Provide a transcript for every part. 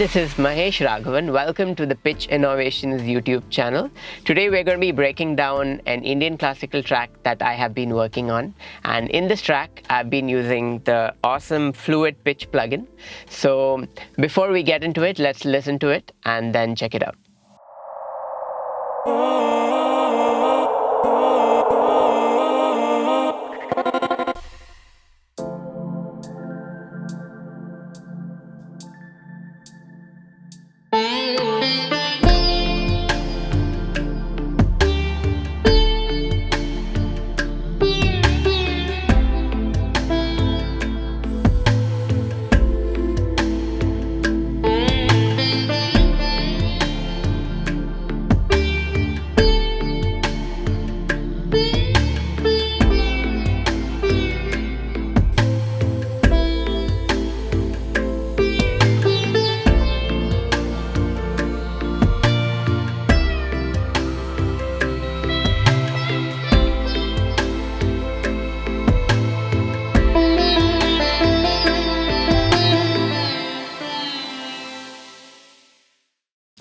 this is Mahesh Raghvan. Welcome to the Pitch Innovations YouTube channel. Today we're going to be breaking down an Indian classical track that I have been working on. And in this track, I've been using the awesome Fluid Pitch plugin. So before we get into it, let's listen to it and then check it out.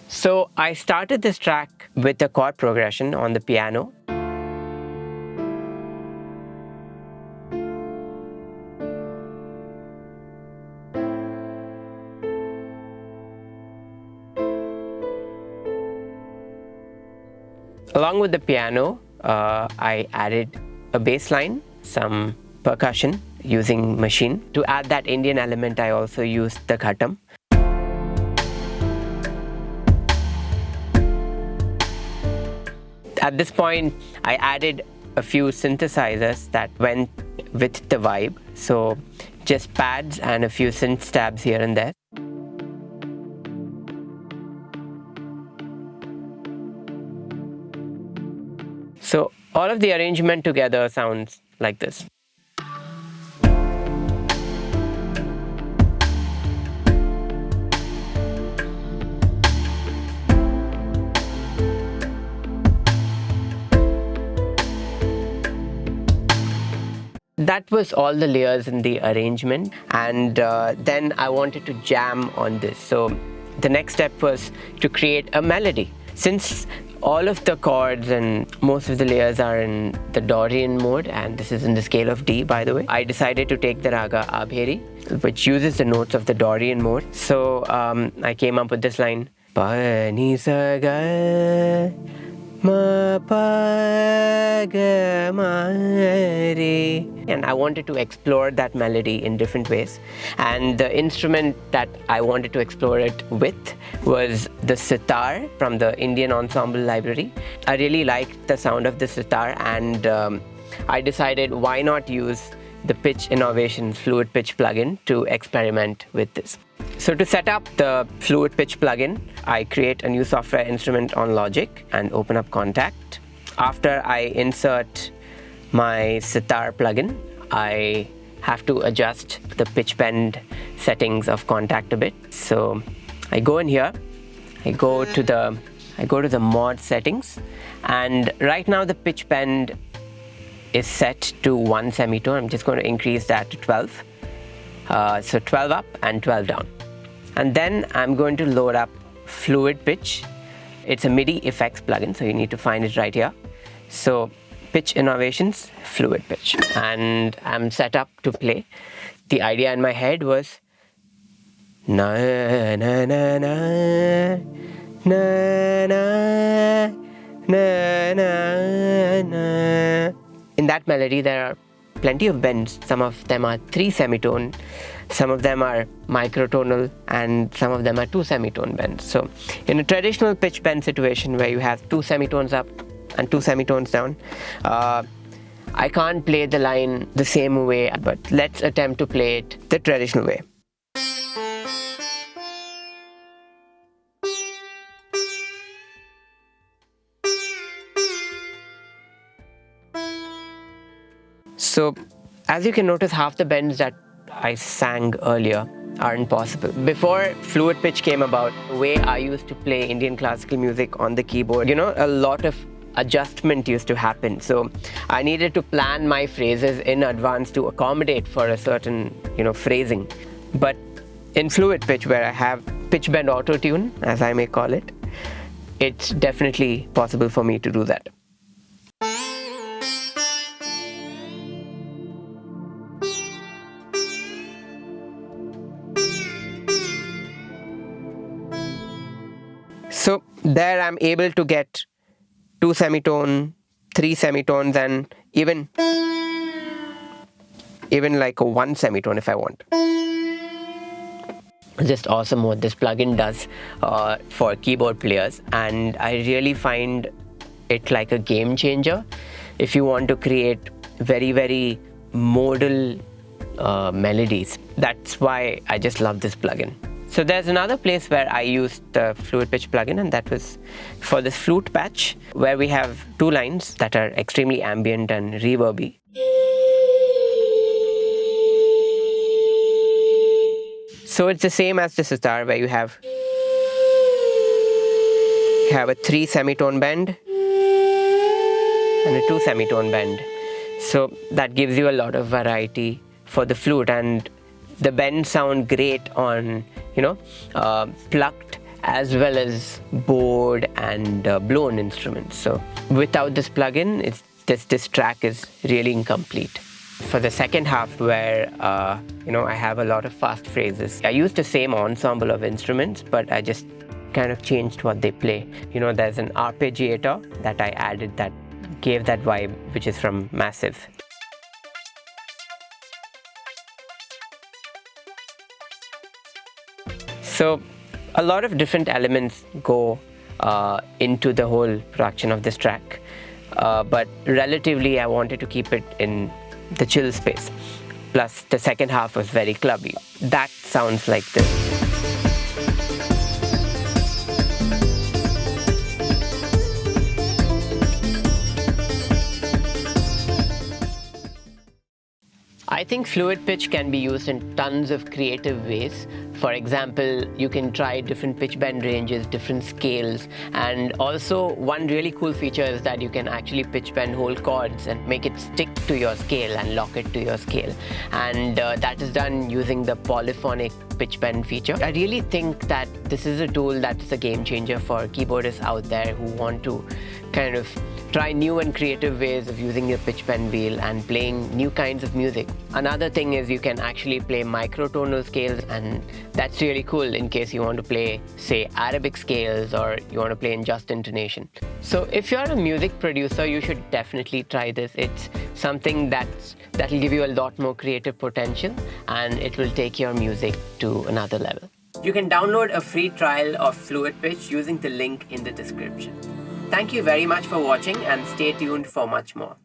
So I started this track with a chord progression on the piano. Along with the piano, I added a bass line, some percussion using machine. To add that Indian element, I also used the khatam. At this point, I added a few synthesizers that went with the vibe. So just pads and a few synth stabs here and there. So all of the arrangement together sounds like this. That was all the layers in the arrangement, and then I wanted to jam on this. So the next step was to create a melody. Since all of the chords and most of the layers are in the Dorian mode, and this is in the scale of D, by the way, I decided to take the raga Abheri, which uses the notes of the Dorian mode. So I came up with this line, Pa ni sa ga ma pa ga ma re. And I wanted to explore that melody in different ways. And the instrument that I wanted to explore it with was the sitar from the Indian Ensemble Library. I really liked the sound of the sitar, and I decided why not use the Pitch Innovations Fluid Pitch plugin to experiment with this. So to set up the Fluid Pitch plugin, I create a new software instrument on Logic and open up Contact. After I insert my sitar plugin, I have to adjust the pitch bend settings of Contact a bit. So I go in here, I go to the mod settings, and right now the pitch bend is set to 1 semitone. I'm just going to increase that to 12. So 12 up and 12 down. And then I'm going to load up Fluid Pitch. It's a MIDI FX plugin, so you need to find it right here. So Pitch Innovations, Fluid Pitch. And I'm set up to play. The idea in my head was na na na na na na na na na. In that melody, there are plenty of bends. Some of them are 3 semitone, some of them are microtonal, and some of them are 2 semitone bends. So in a traditional pitch bend situation where you have 2 semitones up and 2 semitones down, I can't play the line the same way, but let's attempt to play it the traditional way. So as you can notice, half the bends that I sang earlier aren't possible. Before Fluid Pitch came about, the way I used to play Indian classical music on the keyboard, a lot of adjustment used to happen. So I needed to plan my phrases in advance to accommodate for a certain, phrasing. But in fluid pitch, where I have pitch bend auto tune, as I may call it, it's definitely possible for me to do that. So there I'm able to get 2 semitone, 3 semitones, and even like a 1 semitone if I want. Just awesome what this plugin does for keyboard players, and I really find it like a game changer if you want to create very modal melodies. That's why I just love this plugin. So there's another place where I used the fluid pitch plugin, and that was for this flute patch, where we have 2 lines that are extremely ambient and reverby. So it's the same as the sitar, where you have a 3 semitone bend and a 2 semitone bend. So that gives you a lot of variety for the flute, and the bends sound great on, plucked as well as bowed and blown instruments. So without this plugin, this track is really incomplete. For the second half, where I have a lot of fast phrases, I use the same ensemble of instruments, but I just kind of changed what they play. There's an arpeggiator that I added that gave that vibe, which is from Massive. So a lot of different elements go into the whole production of this track, but relatively I wanted to keep it in the chill space. Plus the second half was very clubby. That sounds like this. I think fluid pitch can be used in tons of creative ways. For example, you can try different pitch bend ranges, different scales, and also one really cool feature is that you can actually pitch bend whole chords and make it stick to your scale and lock it to your scale. And that is done using the polyphonic pitch bend feature. I really think that this is a tool that is a game changer for keyboardists out there who want to kind of try new and creative ways of using your pitch bend wheel and playing new kinds of music. Another thing is you can actually play microtonal scales, and that's really cool in case you want to play, say, Arabic scales, or you want to play in just intonation. So if you're a music producer, you should definitely try this. It's something that'll give you a lot more creative potential, and it will take your music to another level. You can download a free trial of Fluid Pitch using the link in the description. Thank you very much for watching, and stay tuned for much more.